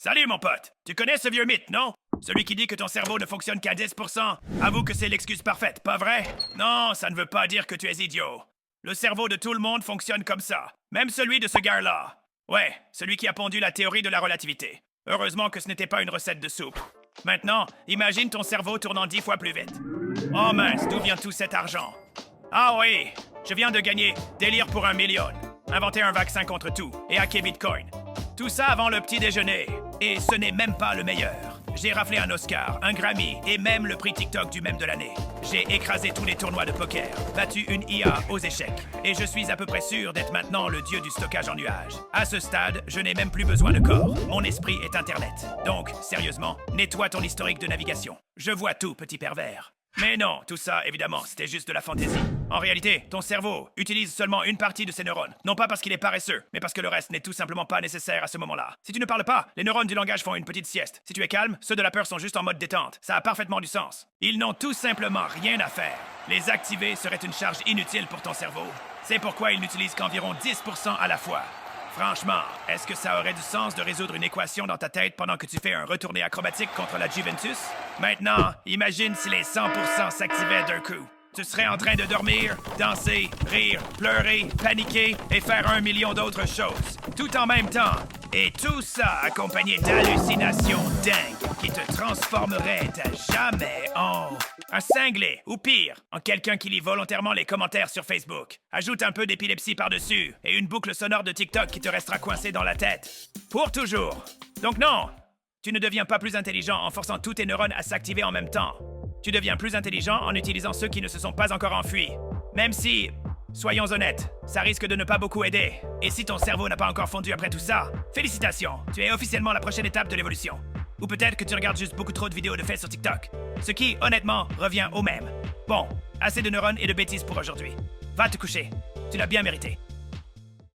Salut mon pote! Tu connais ce vieux mythe, non? Celui qui dit que ton cerveau ne fonctionne qu'à 10%. Avoue que c'est l'excuse parfaite, pas vrai? Non, ça ne veut pas dire que tu es idiot. Le cerveau de tout le monde fonctionne comme ça. Même celui de ce gars-là. Ouais, celui qui a pondu la théorie de la relativité. Heureusement que ce n'était pas une recette de soupe. Maintenant, imagine ton cerveau tournant 10 fois plus vite. Oh mince, d'où vient tout cet argent? Ah oui, je viens de gagner Délire pour 1 million. Inventer un vaccin contre tout et hacker Bitcoin. Tout ça avant le petit déjeuner. Et ce n'est même pas le meilleur. J'ai raflé un Oscar, un Grammy et même le prix TikTok du même de l'année. J'ai écrasé tous les tournois de poker, battu une IA aux échecs. Et je suis à peu près sûr d'être maintenant le dieu du stockage en nuage. À ce stade, je n'ai même plus besoin de corps. Mon esprit est Internet. Donc, sérieusement, nettoie ton historique de navigation. Je vois tout, petit pervers. Mais non, tout ça, évidemment, c'était juste de la fantaisie. En réalité, ton cerveau utilise seulement une partie de ses neurones. Non pas parce qu'il est paresseux, mais parce que le reste n'est tout simplement pas nécessaire à ce moment-là. Si tu ne parles pas, les neurones du langage font une petite sieste. Si tu es calme, ceux de la peur sont juste en mode détente. Ça a parfaitement du sens. Ils n'ont tout simplement rien à faire. Les activer serait une charge inutile pour ton cerveau. C'est pourquoi ils n'utilisent qu'environ 10% à la fois. Franchement, est-ce que ça aurait du sens de résoudre une équation dans ta tête pendant que tu fais un retourné acrobatique contre la Juventus? Maintenant, imagine si les 100% s'activaient d'un coup. Tu serais en train de dormir, danser, rire, pleurer, paniquer et faire 1 million d'autres choses, tout en même temps. Et tout ça accompagné d'hallucinations dingues qui te transformeraient à jamais en un cinglé, ou pire, en quelqu'un qui lit volontairement les commentaires sur Facebook. Ajoute un peu d'épilepsie par-dessus et une boucle sonore de TikTok qui te restera coincée dans la tête. Pour toujours. Donc non, tu ne deviens pas plus intelligent en forçant tous tes neurones à s'activer en même temps. Tu deviens plus intelligent en utilisant ceux qui ne se sont pas encore enfuis. Même si, soyons honnêtes, ça risque de ne pas beaucoup aider. Et si ton cerveau n'a pas encore fondu après tout ça, félicitations, tu es officiellement la prochaine étape de l'évolution. Ou peut-être que tu regardes juste beaucoup trop de vidéos de faits sur TikTok. Ce qui, honnêtement, revient au même. Bon, assez de neurones et de bêtises pour aujourd'hui. Va te coucher. Tu l'as bien mérité.